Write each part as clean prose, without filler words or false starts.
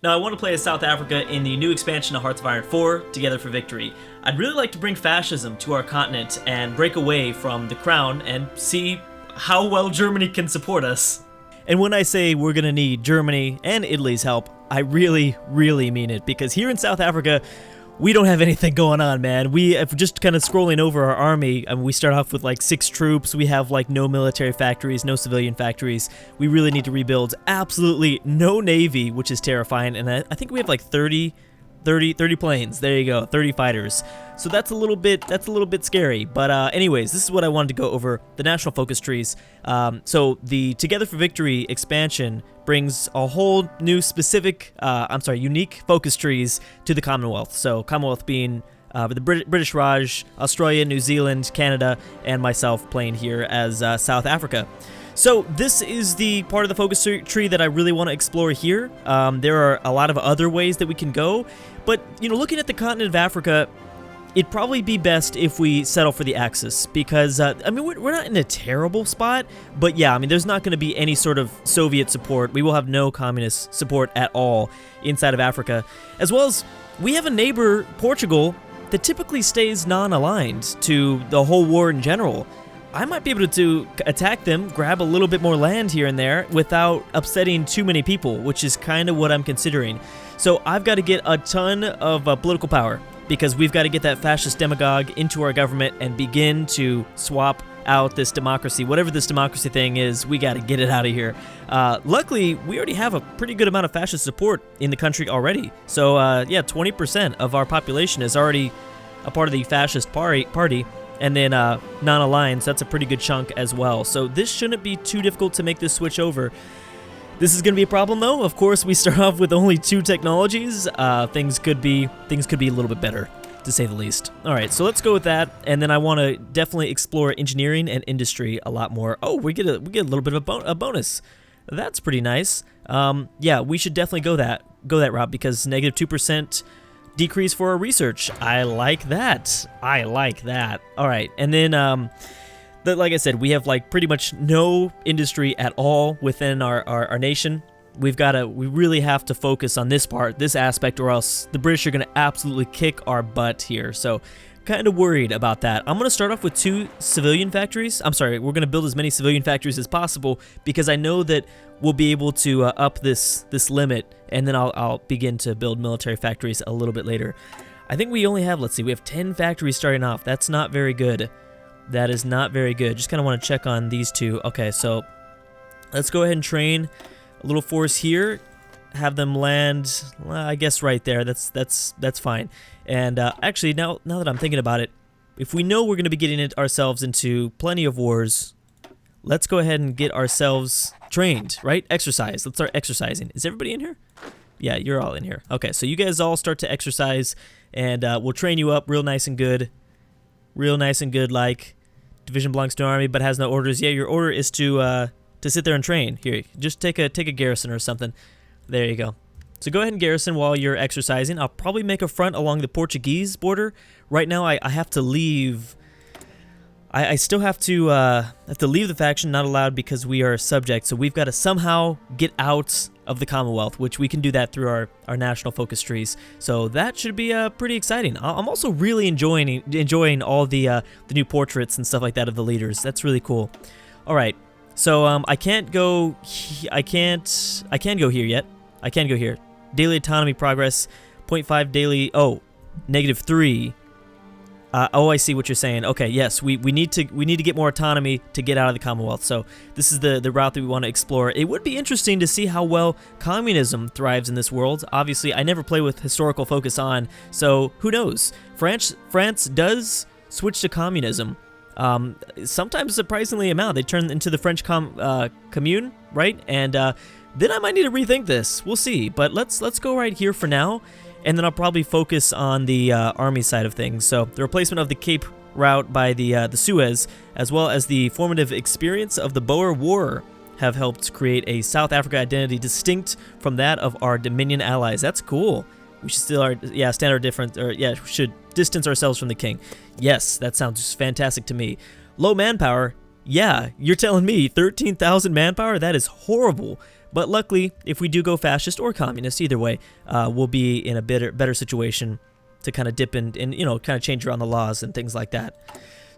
Now, I want to play as South Africa in the new expansion of Hearts of Iron 4, Together for Victory. I'd really like to bring fascism to our continent and break away from the crown and see how well Germany can support us. And when I say we're going to need Germany and Italy's help, I really, really mean it, because here in South Africa, we don't have anything going on, man. We have just kind of scrolling over our army, and we start off with like 6 troops. We have like no military factories, no civilian factories. We really need to rebuild. Absolutely no navy, which is terrifying. And I think we have like 30 planes. There you go, 30 fighters. So that's a little bit scary. But anyways, this is what I wanted to go over, the national focus trees. So the Together for Victory expansion brings a whole new unique focus trees to the Commonwealth. So Commonwealth being the British Raj, Australia, New Zealand, Canada, and myself playing here as South Africa. So this is the part of the focus tree that I really want to explore here. There are a lot of other ways that we can go, but looking at the continent of Africa, it'd probably be best if we settle for the Axis, because we're not in a terrible spot, but yeah, there's not going to be any sort of Soviet support. We will have no communist support at all inside of Africa, as well as we have a neighbor, Portugal, that typically stays non-aligned to the whole war in general. I might be able to attack them, grab a little bit more land here and there without upsetting too many people, which is kind of what I'm considering. So I've got to get a ton of political power, because we've got to get that fascist demagogue into our government and begin to swap out this democracy. Whatever this democracy thing is, we got to get it out of here. Luckily, we already have a pretty good amount of fascist support in the country already. So yeah, 20% of our population is already a part of the fascist party. And then non-aligned, so that's a pretty good chunk as well. So this shouldn't be too difficult to make this switch over. This is going to be a problem, though. Of course, we start off with only 2 technologies. Things could be a little bit better, to say the least. All right, so let's go with that, and then I want to definitely explore engineering and industry a lot more. Oh, we get a little bit of a bonus. That's pretty nice. Yeah, we should definitely go that route, because -2% decrease for our research. I like that. All right, and then like I said, we have like pretty much no industry at all within our nation. We really have to focus on this aspect, or else the British are going to absolutely kick our butt here. So kind of worried about that. I'm going to start off with 2 civilian factories. I'm sorry, we're going to build as many civilian factories as possible, because I know that we'll be able to up this limit, and then I'll begin to build military factories a little bit later. I think we only have, we have 10 factories starting off. That's not very good. That is not very good. Just kind of want to check on these 2. Okay, so let's go ahead and train a little force here. Have them land, I guess, right there. That's fine. And actually, now that I'm thinking about it, if we know we're going to be getting ourselves into plenty of wars, let's go ahead and get ourselves trained, right? Exercise. Let's start exercising. Is everybody in here? Yeah, you're all in here. Okay, so you guys all start to exercise, and we'll train you up real nice and good. Like division belongs to an army but has no orders. Yeah, your order is to sit there and train. Here, just take a garrison or something. There you go. So go ahead and garrison while you're exercising. I'll probably make a front along the Portuguese border. Right now, I have to leave. I still have to leave the faction, not allowed, because we are subject. So we've got to somehow get out of the Commonwealth, which we can do that through our national focus trees. So that should be pretty exciting. I'm also really enjoying all the new portraits and stuff like that of the leaders. That's really cool. All right, so I can't go here yet. I can go here. Daily autonomy progress, 0.5 daily. Oh, -3. Oh, I see what you're saying. Okay, yes, we need to get more autonomy to get out of the Commonwealth. So this is the route that we want to explore. It would be interesting to see how well communism thrives in this world. Obviously, I never play with historical focus on, so who knows? France does switch to communism. Sometimes surprisingly amount. They turn into the French commune, right? And then I might need to rethink this. We'll see. But let's go right here for now. And then I'll probably focus on the army side of things. So the replacement of the Cape route by the Suez, as well as the formative experience of the Boer War, have helped create a South Africa identity distinct from that of our Dominion allies. That's cool. We should still stand our different, or yeah, we should distance ourselves from the king. Yes, that sounds fantastic to me. Low manpower. Yeah, you're telling me 13,000 manpower? That is horrible. But luckily, if we do go fascist or communist, either way, we'll be in a better situation to kind of dip in and, you know, kind of change around the laws and things like that.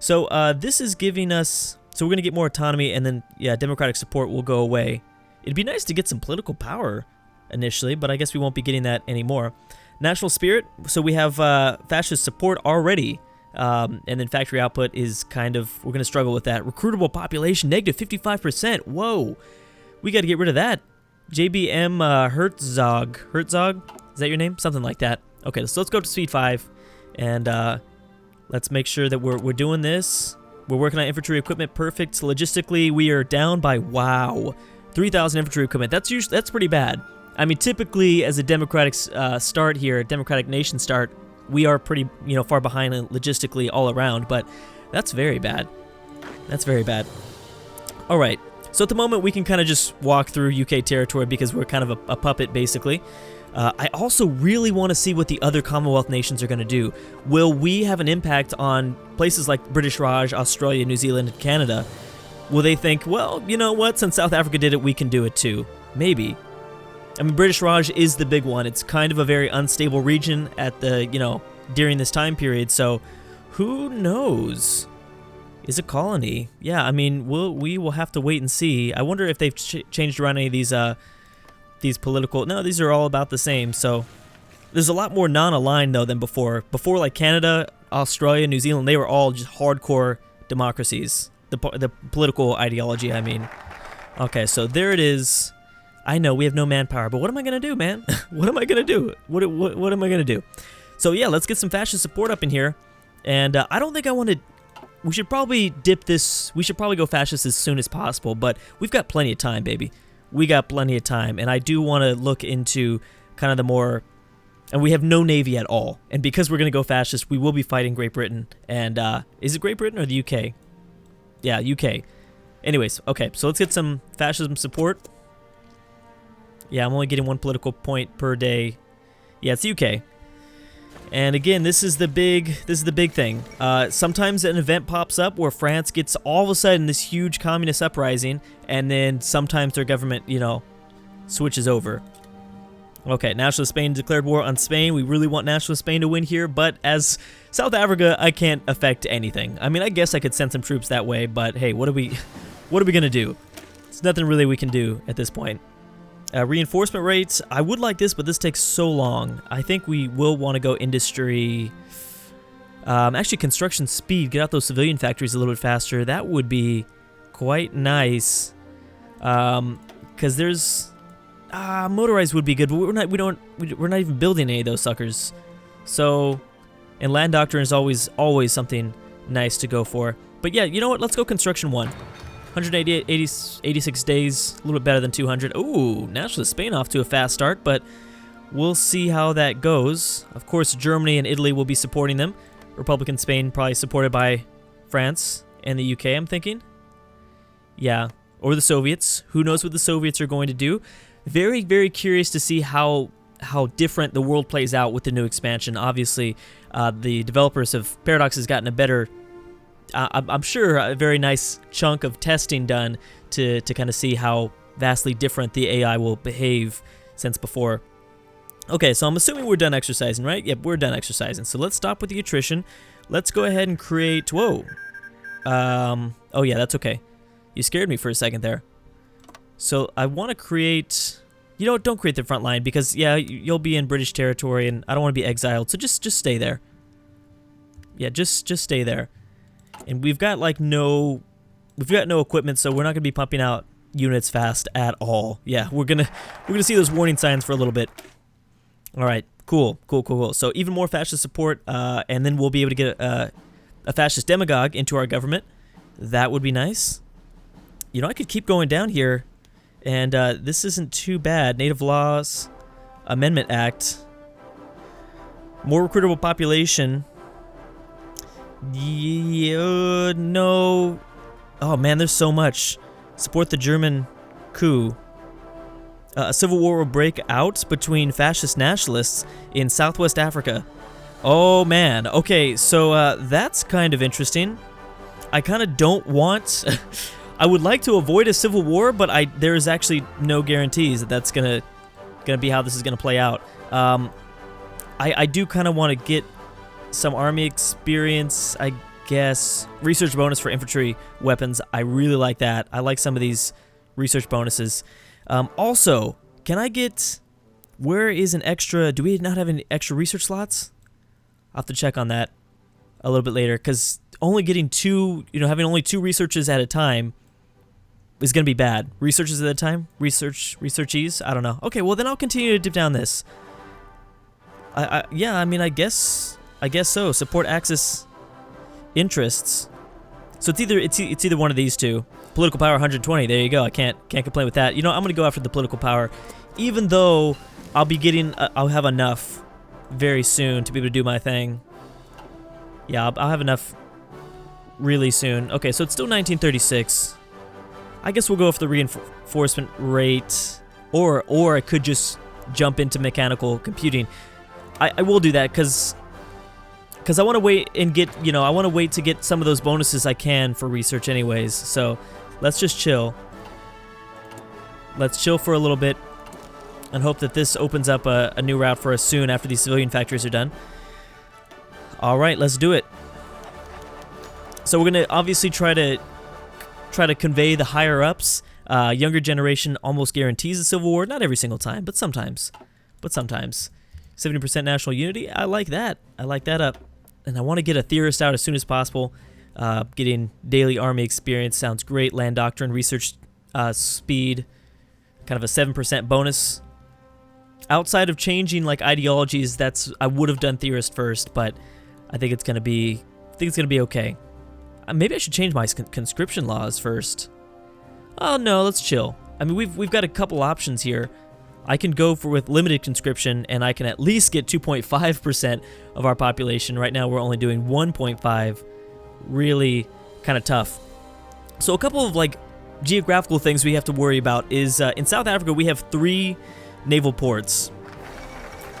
So this is giving us, so we're going to get more autonomy, and then, yeah, democratic support will go away. It'd be nice to get some political power initially, but I guess we won't be getting that anymore. National spirit, so we have fascist support already, and then factory output is kind of, we're going to struggle with that. Recruitable population, negative 55%. Whoa, we got to get rid of that. JBM Herzog, is that your name? Something like that. Okay, so let's go up to speed 5, and let's make sure that we're doing this. We're working on infantry equipment, perfect. Logistically, we are down by, wow, 3,000 infantry equipment. That's pretty bad. I mean, typically, as a democratic start here, a democratic nation start, we are pretty, you know, far behind logistically all around, but that's very bad. That's very bad. All right, so at the moment, we can kind of just walk through UK territory because we're kind of a puppet, basically. I also really want to see what the other Commonwealth nations are going to do. Will we have an impact on places like British Raj, Australia, New Zealand, and Canada? Will they think, well, you know what, since South Africa did it, we can do it too? Maybe. I mean, British Raj is the big one. It's kind of a very unstable region at the, you know, during this time period, so who knows? Is a colony? Yeah, I mean, we will have to wait and see. I wonder if they've changed around any of these political... No, these are all about the same, so... There's a lot more non-aligned, though, than before. Before, like, Canada, Australia, New Zealand, they were all just hardcore democracies. The political ideology, I mean. Okay, so there it is. I know, we have no manpower, but what am I going to do, man? What am I going to do? What am I going to do? So, yeah, let's get some fascist support up in here. And I don't think I want to... We should probably dip this... We should probably go fascist as soon as possible, but we've got plenty of time, baby. We got plenty of time, and I do want to look into kind of the more... And we have no navy at all. And because we're going to go fascist, we will be fighting Great Britain. And, is it Great Britain or the UK? Yeah, UK. Anyways, okay, so let's get some fascism support. Yeah, I'm only getting 1 political point per day. Yeah, it's the UK. And again, this is the big thing. Sometimes an event pops up where France gets all of a sudden this huge communist uprising, and then sometimes their government, you know, switches over. Okay, Nationalist Spain declared war on Spain. We really want Nationalist Spain to win here, but as South Africa, I can't affect anything. I mean, I guess I could send some troops that way, but hey, what are we gonna do? There's nothing really we can do at this point. Reinforcement rates, I would like this, but this takes so long. I think we will want to go industry. Actually, construction speed, get out those civilian factories a little bit faster. That would be quite nice. Because there's motorized would be good, but we're not even building any of those suckers. So, and land doctrine is always something nice to go for. But yeah, you know what? Let's go construction 1. 86 days, a little bit better than 200. Ooh, Nationalist Spain off to a fast start, but we'll see how that goes. Of course, Germany and Italy will be supporting them. Republican Spain probably supported by France and the UK, I'm thinking. Yeah, or the Soviets. Who knows what the Soviets are going to do? Very, very curious to see how different the world plays out with the new expansion. Obviously, the developers of Paradox has gotten a better... I'm sure a very nice chunk of testing done to kind of see how vastly different the AI will behave since before. Okay, so I'm assuming we're done exercising, right? Yep, we're done exercising. So let's stop with the attrition. Let's go ahead and create... Whoa. Oh yeah, that's okay. You scared me for a second there. So I want to create... You know what, don't create the front line because, yeah, you'll be in British territory and I don't want to be exiled. So just stay there. Yeah, just stay there. And we've got no equipment, so we're not gonna be pumping out units fast at all. Yeah, we're gonna see those warning signs for a little bit. All right, cool. So even more fascist support, and then we'll be able to get a fascist demagogue into our government. That would be nice. You know, I could keep going down here, and this isn't too bad. Native Laws Amendment Act, more recruitable population. Yeah, no. Oh man, there's so much. Support the German coup. A civil war will break out between fascist nationalists in Southwest Africa. Oh man. Okay, so that's kind of interesting. I kind of don't want. I would like to avoid a civil war, but there is actually no guarantees that that's gonna be how this is gonna play out. I do kind of want to get some army experience, I guess. Research bonus for infantry weapons. I really like that. I like some of these research bonuses. Also, can I get... Where is an extra... Do we not have any extra research slots? I'll have to check on that a little bit later, because only getting two... having only 2 researches at a time is going to be bad. Researches at a time? Researchees? I don't know. Okay, well then I'll continue to dip down this. Yeah, I mean, I guess so. Support Axis interests. So it's either one of these two. Political power 120. There you go. I can't complain with that. I'm gonna go after the political power, even though I'll have enough very soon to be able to do my thing. Yeah, I'll have enough really soon. Okay, so it's still 1936. I guess we'll go for the reinforcement rate, or I could just jump into mechanical computing. I will do that because I want to wait and get, I want to wait to get some of those bonuses I can for research anyways. So let's just chill. Let's chill for a little bit and hope that this opens up a new route for us soon after these civilian factories are done. All right, let's do it. So we're going to obviously try to convey the higher ups. Younger generation almost guarantees a civil war. Not every single time, but sometimes. 70% national unity. I like that. I like that up. And I want to get a theorist out as soon as possible. Getting daily army experience sounds great. Land doctrine, research speed, kind of a 7% bonus. Outside of changing like ideologies, I would have done theorist first, but I think it's gonna be okay. Maybe I should change my conscription laws first. Oh no, let's chill. I mean, we've got a couple options here. I can go with limited conscription, and I can at least get 2.5% of our population. Right now, we're only doing 1.5. Really kind of tough. So a couple of like geographical things we have to worry about is in South Africa we have 3 naval ports.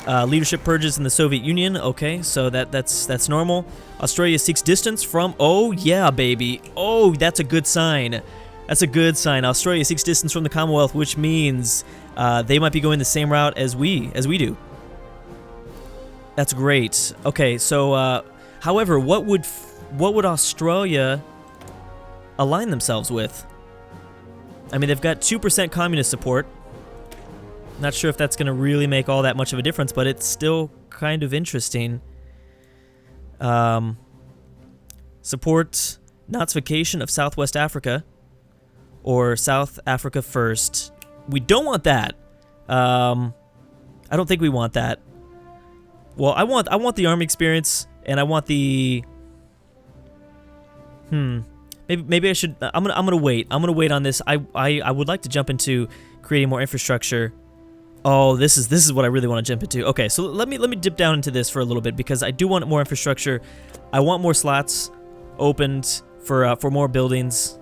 Leadership purges in the Soviet Union. Okay, so that's normal. Australia seeks distance from. Oh yeah, baby. Oh, that's a good sign. That's a good sign. Australia seeks distance from the Commonwealth, which means they might be going the same route as we do. That's great. Okay, so however, what would Australia align themselves with? I mean, they've got 2% communist support. Not sure if that's going to really make all that much of a difference, but it's still kind of interesting. Support Nazification of Southwest Africa, or South Africa first. We don't want that. I don't think we want that. Well, I want the army experience, and I want the. Maybe I should. I'm gonna wait. I'm gonna wait on this. I would like to jump into creating more infrastructure. Oh, this is what I really want to jump into. Okay, so let me dip down into this for a little bit because I do want more infrastructure. I want more slots opened for more buildings.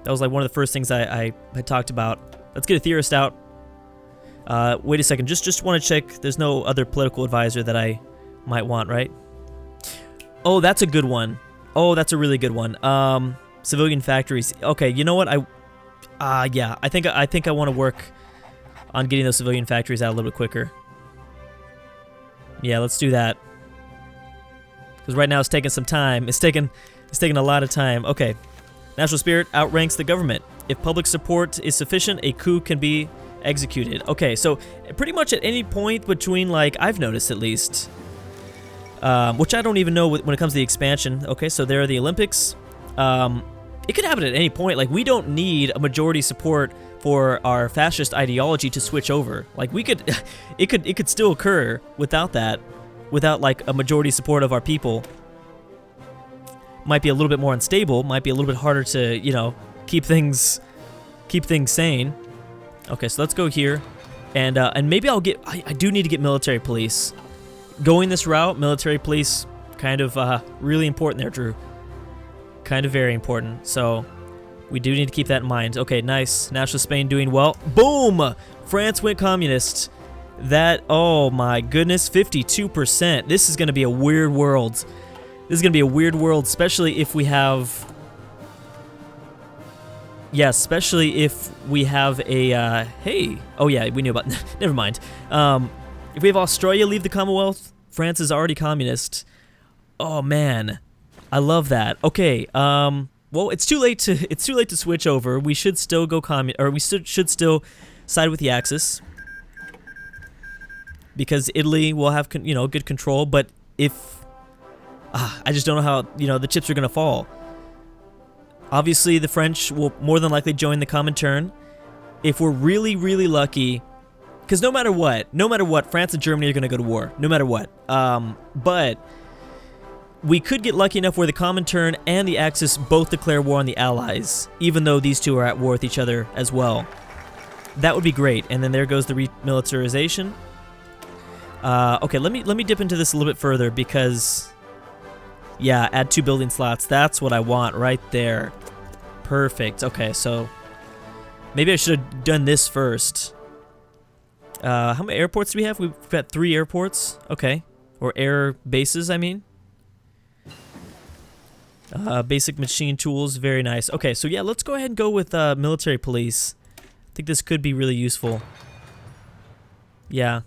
That was like one of the first things I had talked about. Let's get a theorist out. Wait a second. Just want to check. There's no other political advisor that I might want, right? Oh, that's a good one. Oh, that's a really good one. Civilian factories. Okay, you know what? Yeah. I think I want to work on getting those civilian factories out a little bit quicker. Yeah, let's do that. Because right now it's taking some time. It's taking a lot of time. Okay. National spirit outranks the government. If public support is sufficient, a coup can be executed. Okay, so pretty much at any point between, like, I've noticed at least, which I don't even know when it comes to the expansion. Okay, so there are the Olympics. It could happen at any point. Like, we don't need a majority support for our fascist ideology to switch over. Like, we could, it could still occur without that, without like a majority support of our people. Might be a little bit more unstable. Might be a little bit harder to, keep things sane. Okay, so let's go here, and maybe I'll get. I do need to get military police. Going this route, military police, kind of really important there, Drew. Kind of very important. So we do need to keep that in mind. Okay, nice. National Spain doing well. Boom! France went communist. Oh my goodness, 52%. This is going to be a weird world. This is going to be a weird world, especially if we have Yeah, especially if we have a, hey, oh yeah, we knew about, never mind. If we have Australia leave the Commonwealth, France is already communist. Oh man, I love that. Okay, well, it's too late to switch over. We should still go should still side with the Axis. Because Italy will have, good control, but if, I just don't know how, the chips are going to fall. Obviously, the French will more than likely join the Comintern. If we're really, really lucky, because no matter what, France and Germany are going to go to war, no matter what. But we could get lucky enough where the Comintern and the Axis both declare war on the Allies, even though these two are at war with each other as well. That would be great. And then there goes the remilitarization. Okay, let me dip into this a little bit further because, yeah, add 2 building slots. That's what I want right there. Perfect. Okay, so maybe I should have done this first. How many airports do we have? We've got 3 airports. Okay, or air bases, I mean. Basic machine tools, very nice. Okay, so yeah, let's go ahead and go with military police. I think this could be really useful. Yeah.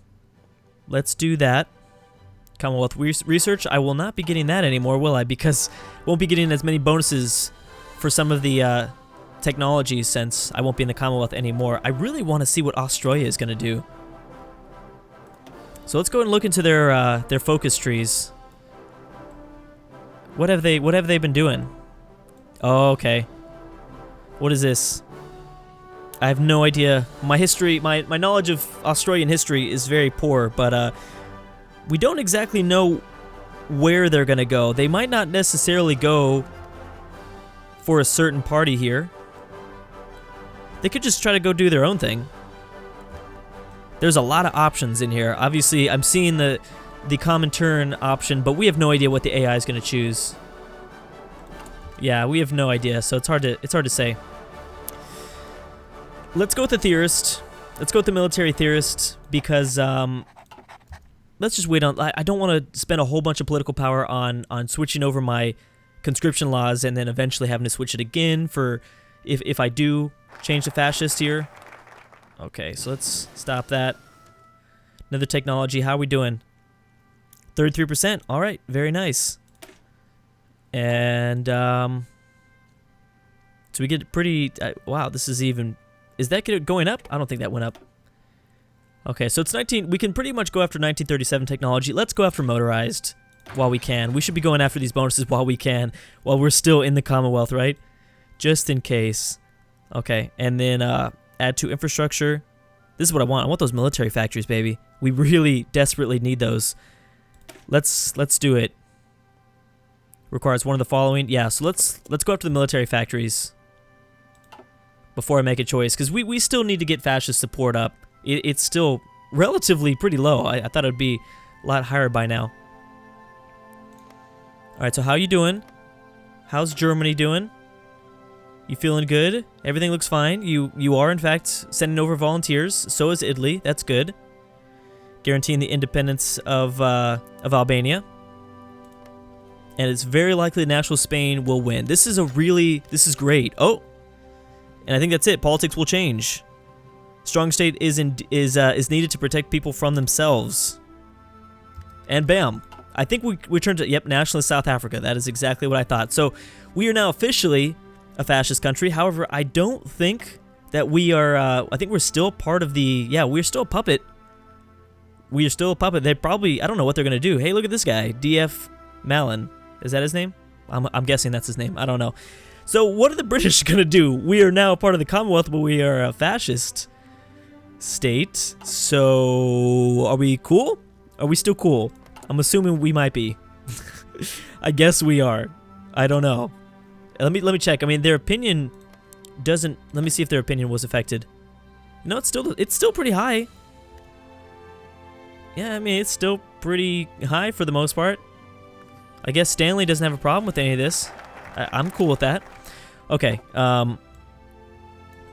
Let's do that. Commonwealth Research. I will not be getting that anymore, will I? Because I won't be getting as many bonuses for some of the technologies since I won't be in the Commonwealth anymore. I really want to see what Australia is going to do. So let's go and look into their focus trees. What have they been doing? Oh, okay. What is this? I have no idea. My history, my knowledge of Australian history is very poor, but we don't exactly know where they're gonna go. They might not necessarily go for a certain party here. They could just try to go do their own thing. There's a lot of options in here. Obviously, I'm seeing the Comintern option, but we have no idea what the AI is gonna choose. Yeah, we have no idea, so it's hard to say. Let's go with the theorist. Let's go with the military theorist because let's just wait on. I don't want to spend a whole bunch of political power on switching over my conscription laws and then eventually having to switch it again for if I do change to fascist here. Okay, so let's stop that. Another technology. How are we doing? 33%. All right, very nice. And so we get pretty. Wow, this is even. Is that going up? I don't think that went up. Okay, so it's 19. We can pretty much go after 1937 technology. Let's go after motorized while we can. We should be going after these bonuses while we can, while we're still in the Commonwealth, right? Just in case. Okay, and then add to infrastructure. This is what I want. I want those military factories, baby. We really desperately need those. Let's do it. Requires one of the following. Yeah, so let's go after the military factories before I make a choice, because we still need to get fascist support up. It's still relatively pretty low. I thought it would be a lot higher by now. Alright, so how you doing? How's Germany doing? You feeling good? Everything looks fine. You are, in fact, sending over volunteers. So is Italy. That's good. Guaranteeing the independence of Albania. And it's very likely National Spain will win. This is great. Oh! And I think that's it. Politics will change. Strong state is needed to protect people from themselves. And bam. I think we turned to, yep, nationalist South Africa. That is exactly what I thought. So we are now officially a fascist country. However, I don't think that we are, I think we're still part of the, yeah, we're still a puppet. We are still a puppet. They probably, I don't know what they're going to do. Hey, look at this guy. D.F. Mallon. Is that his name? I'm guessing that's his name. I don't know. So what are the British going to do? We are now part of the Commonwealth, but we are a fascist state. So are we cool? Are we still cool? I'm assuming we might be. I guess we are. I don't know. Let me check. I mean, their opinion doesn't. Let me see if their opinion was affected. No, it's still pretty high. Yeah, I mean, it's still pretty high for the most part. I guess Stanley doesn't have a problem with any of this. I'm cool with that. Okay.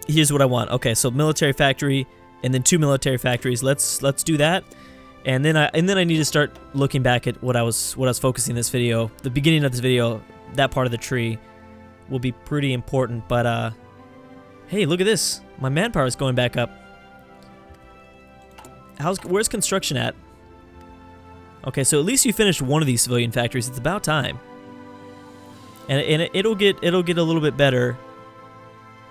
Here's what I want. Okay, so military factory and then 2 military factories. Let's do that. And then I need to start looking back at what I was focusing this video. The beginning of this video, that part of the tree will be pretty important, but Hey, look at this. My manpower is going back up. Where's construction at? Okay, so at least you finished one of these civilian factories. It's about time. And it'll get a little bit better.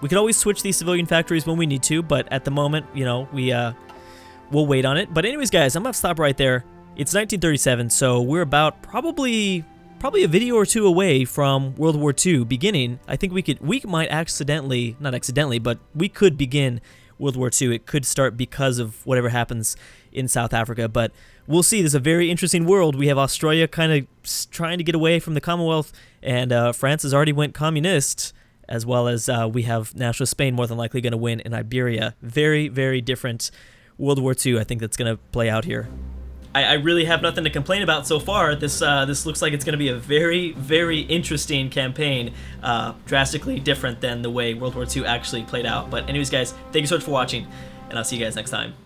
We could always switch these civilian factories when we need to, but at the moment, you know, we'll wait on it. But anyways, guys, I'm gonna stop right there. It's 1937, so we're about probably a video or two away from World War II beginning. I think we might accidentally, not accidentally, but we could begin World War II. It could start because of whatever happens in South Africa, but we'll see. There's a very interesting world. We have Australia kind of trying to get away from the Commonwealth, and France has already went communist, as well as we have Nationalist Spain more than likely going to win in Iberia. Very, very different World War II, I think, that's going to play out here. I really have nothing to complain about so far. This looks like it's going to be a very, very interesting campaign, drastically different than the way World War II actually played out. But anyways, guys, thank you so much for watching, and I'll see you guys next time.